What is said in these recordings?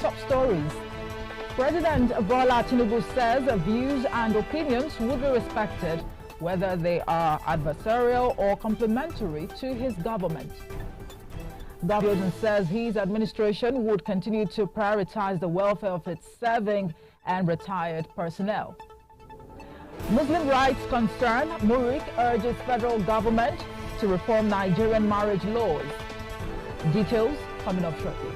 top stories. President Bola Tinubu says views and opinions would be respected whether they are adversarial or complementary to his government. Abiodun says his administration would continue to prioritize the welfare of its serving and retired personnel. Muslim rights concern, Murik urges federal government to reform Nigerian marriage laws. Details coming up shortly.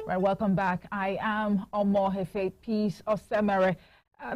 Right, welcome back. I am Omo Hefe Peace Osemere.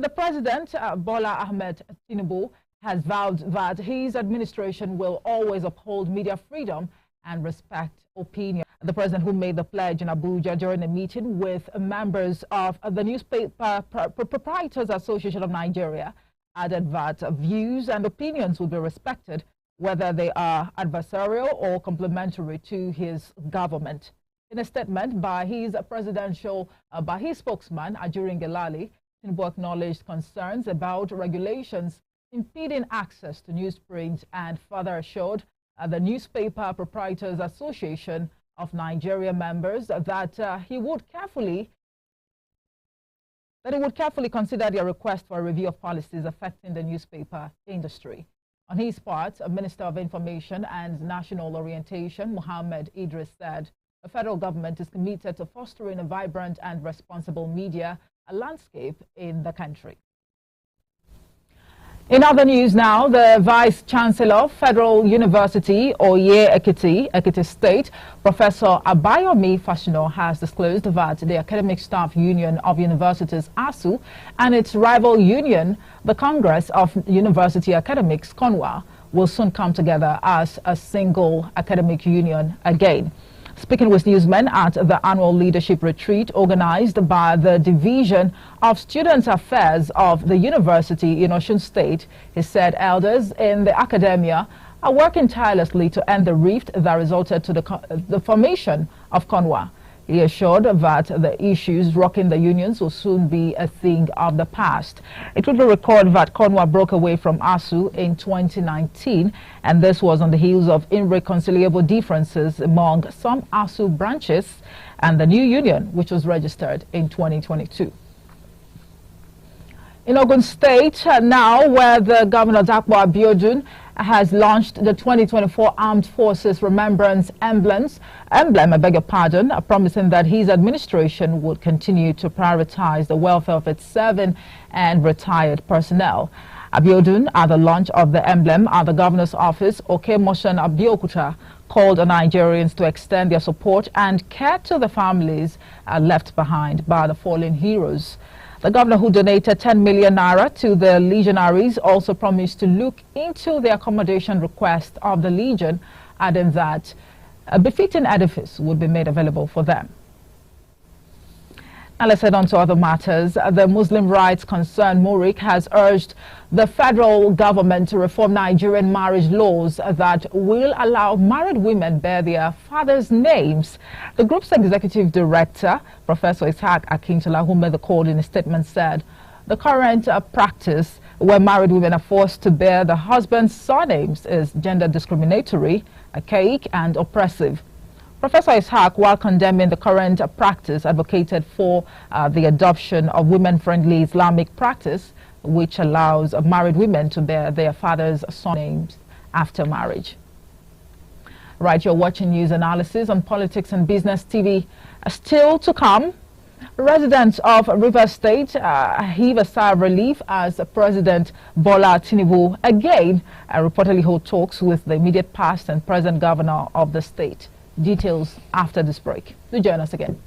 The President, Bola Ahmed Tinubu, has vowed that his administration will always uphold media freedom and respect opinion. The President, who made the pledge in Abuja during a meeting with members of the Newspaper Proprietors Association of Nigeria, added that views and opinions will be respected whether they are adversarial or complementary to his government. In a statement by his spokesman, Ajurin Gelali, Tinubu acknowledged concerns about regulations impeding access to newsprint and further assured the Newspaper Proprietors Association of Nigeria members that he would carefully consider their request for a review of policies affecting the newspaper industry. On his part, Minister of Information and National Orientation, Mohammed Idris, said the federal government is committed to fostering a vibrant and responsible media landscape in the country. In other news now, the Vice Chancellor, Federal University, Oye Ekiti State, Professor Abayomi Fasino, has disclosed that the Academic Staff Union of Universities, ASU, and its rival union, the Congress of University Academics, CONWA, will soon come together as a single academic union again. Speaking with newsmen at the annual leadership retreat organized by the Division of Student Affairs of the University in Osun State, he said elders in the academia are working tirelessly to end the rift that resulted to the formation of CONWA. He assured that the issues rocking the unions will soon be a thing of the past. It will be recorded that CONWA broke away from ASU in 2019, and this was on the heels of irreconcilable differences among some ASU branches and the new union, which was registered in 2022. In Ogun State now, where the Governor Dakpo Abiodun has launched the 2024 Armed Forces Remembrance emblem, promising that his administration would continue to prioritize the welfare of its serving and retired personnel. Abiodun, at the launch of the emblem at the governor's office, Okemoshan Abiyokuta, called on Nigerians to extend their support and care to the families left behind by the fallen heroes. The governor, who donated 10 million naira to the legionaries, also promised to look into the accommodation request of the legion, adding that a befitting edifice would be made available for them. Now let's head on to other matters. The Muslim rights concern, Murik, has urged the federal government to reform Nigerian marriage laws that will allow married women bear their fathers' names. The group's executive director, Professor Ishaq Akintola, who made the call in a statement, said the current practice where married women are forced to bear the husband's surnames is gender discriminatory, archaic and oppressive. Professor Ishaq, while condemning the current practice, advocated for the adoption of women-friendly Islamic practice, which allows married women to bear their father's surnames after marriage. Right, you're watching news analysis on Politics and Business TV. Still to come, residents of Rivers State heave a sigh of relief as President Bola Tinubu again reportedly hold talks with the immediate past and present governor of the state. Details after this break. Do join us again.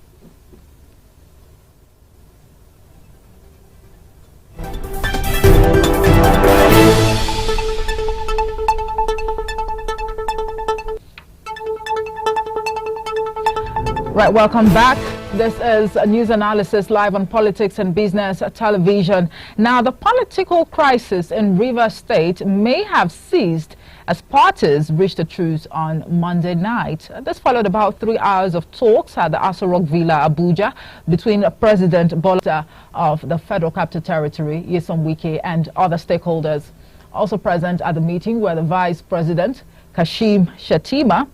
Right, welcome back. This is a news analysis live on Politics and Business Television. Now, the political crisis in Rivers State may have ceased as parties reached a truce on Monday night. This followed about 3 hours of talks at the Aso Rock Villa, Abuja, between President Bola of the Federal Capital Territory, Nyesom Wike, and other stakeholders. Also present at the meeting were the Vice President, Kashim Shettima,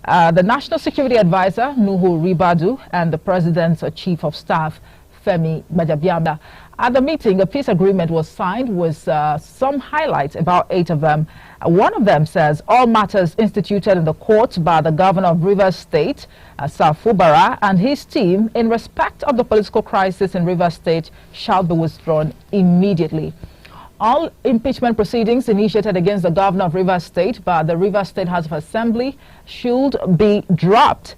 the National Security Advisor, Nuhu Ribadu, and the President's Chief of Staff, Femi Gbajabiamila. At the meeting, a peace agreement was signed with some highlights, about 8 of them. One of them says all matters instituted in the court by the Governor of Rivers State, Sir Fubara, and his team in respect of the political crisis in Rivers State shall be withdrawn immediately. All impeachment proceedings initiated against the Governor of Rivers State by the Rivers State House of Assembly should be dropped.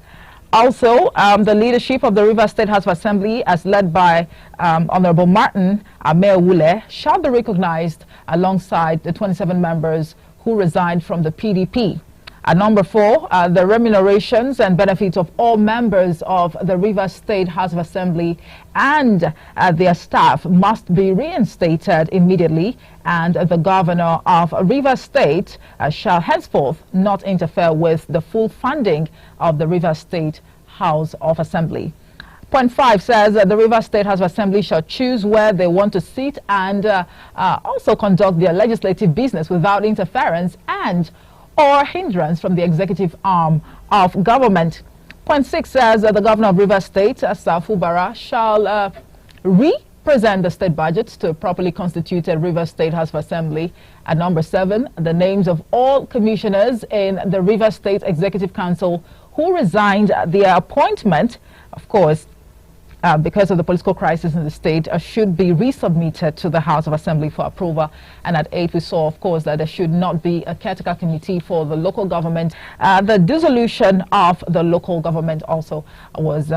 Also, the leadership of the Rivers State House of Assembly, as led by Honorable Martin Ameowule, shall be recognized alongside the 27 members who resigned from the PDP. At number 4, the remunerations and benefits of all members of the Rivers State House of Assembly and their staff must be reinstated immediately, and the Governor of Rivers State shall henceforth not interfere with the full funding of the Rivers State House of Assembly. Point 5 says that the Rivers State House of Assembly shall choose where they want to sit and also conduct their legislative business without interference and or hindrance from the executive arm of government. Point 6 says that the Governor of Rivers State, Sir Fubara, shall re-present the state budget to a properly constituted Rivers State House of Assembly. At number 7, the names of all commissioners in the Rivers State Executive Council who resigned their appointment, of course, because of the political crisis in the state, should be resubmitted to the House of Assembly for approval. And at 8, we saw, of course, that there should not be a caretaker committee for the local government. The dissolution of the local government also was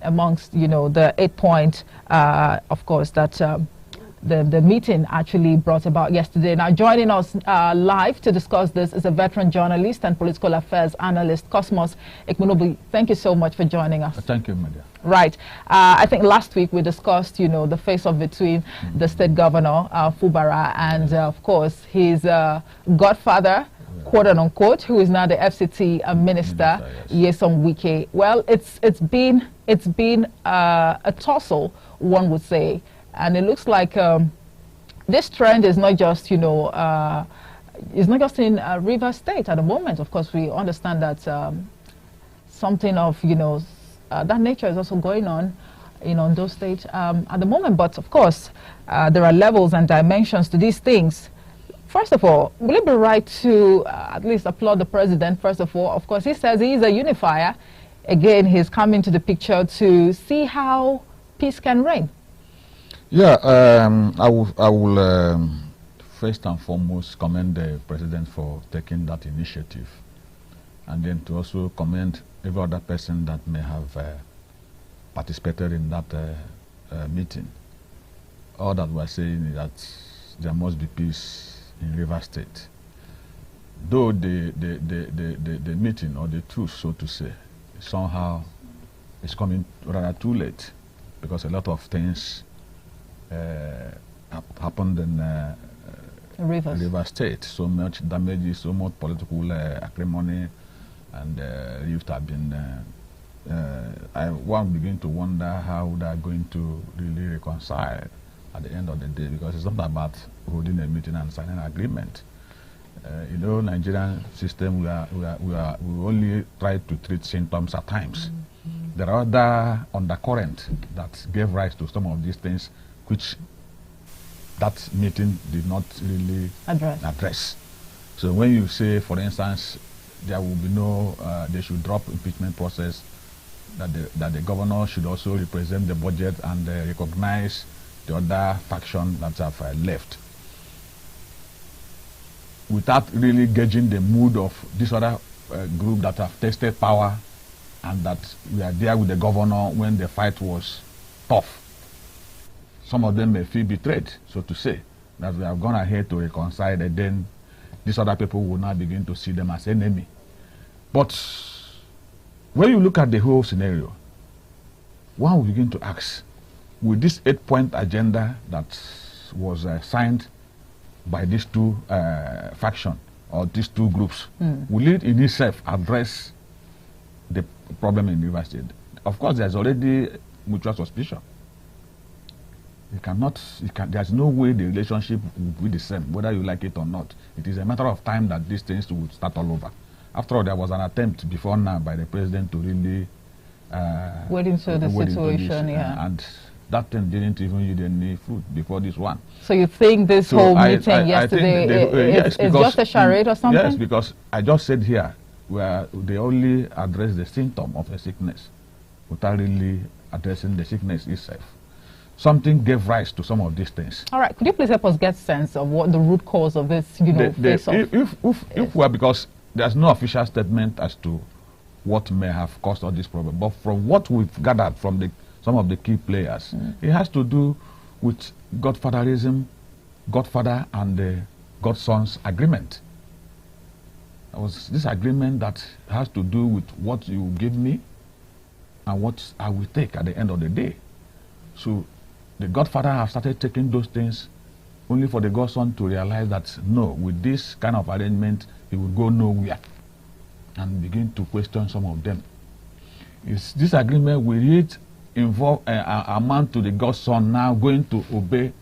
amongst, the 8-point, of course, that the meeting actually brought about yesterday. Now, joining us live to discuss this is a veteran journalist and political affairs analyst, Cosmos Ekmunobi. Thank you so much for joining us. Thank you, Media. Right. I think last week we discussed, the face-off between the state governor, Fubara, and, of course, his godfather, quote-unquote, who is now the FCT minister, Nyesom Wike. Well, it's been a tussle, one would say. And it looks like this trend is not just, it's not just in Rivers State at the moment. Of course, we understand that something of, that nature is also going on in Ondo State at the moment. But, of course, there are levels and dimensions to these things. First of all, will it be right to at least applaud the president, first of all? Of course, he says he's a unifier. Again, he's come into the picture to see how peace can reign. Yeah, I will first and foremost commend the president for taking that initiative, and then to also commend every other person that may have participated in that meeting. All that we're saying is that there must be peace in Rivers State. Though the meeting, or the truth, so to say, somehow is coming rather too late, because a lot of things happened in Rivers State. So much damage, so much political acrimony, and youth have been. One begin to wonder how they are going to really reconcile at the end of the day, because it's not about holding a meeting and signing an agreement. Nigerian system, we only try to treat symptoms at times. There are other undercurrents that gave rise to some of these things, which that meeting did not really address. So when you say, for instance, there will be no, they should drop impeachment process, that the governor should also represent the budget and recognize the other faction that have left, without really gauging the mood of this other group that have tasted power and that we are there with the governor when the fight was tough. Some of them may feel betrayed, so to say, that we have gone ahead to reconcile, and then these other people will now begin to see them as enemy. But when you look at the whole scenario, one will begin to ask, with this 8-point agenda that was signed by these two factions or these two groups, will it in itself address the problem in Rivers State? Of course, there's already mutual suspicion. There's no way the relationship will be the same, whether you like it or not. It is a matter of time that these things will start all over. After all, there was an attempt before now by the president to really wade into the situation, and that thing didn't even yield any fruit before this one. So you think this whole meeting yesterday is just a charade or something? Yes, because I just said here where they only address the symptom of a sickness without really addressing the sickness itself. Something gave rise to some of these things. All right, could you please help us get a sense of what the root cause of this, if we're, because there's no official statement as to what may have caused all this problem, but from what we've gathered from some of the key players, it has to do with godfatherism, godfather and the godson's agreement. It was this agreement that has to do with what you give me and what I will take at the end of the day. So the godfather has started taking those things only for the godson to realize that no, with this kind of arrangement, he will go nowhere, and begin to question some of them. Is this agreement, will it involve amount to the godson now going to obey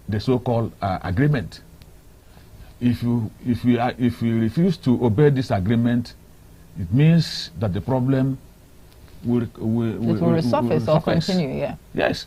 the so-called agreement? If you refuse to obey this agreement, it means that the problem will resurface or continue. Yeah. Yes.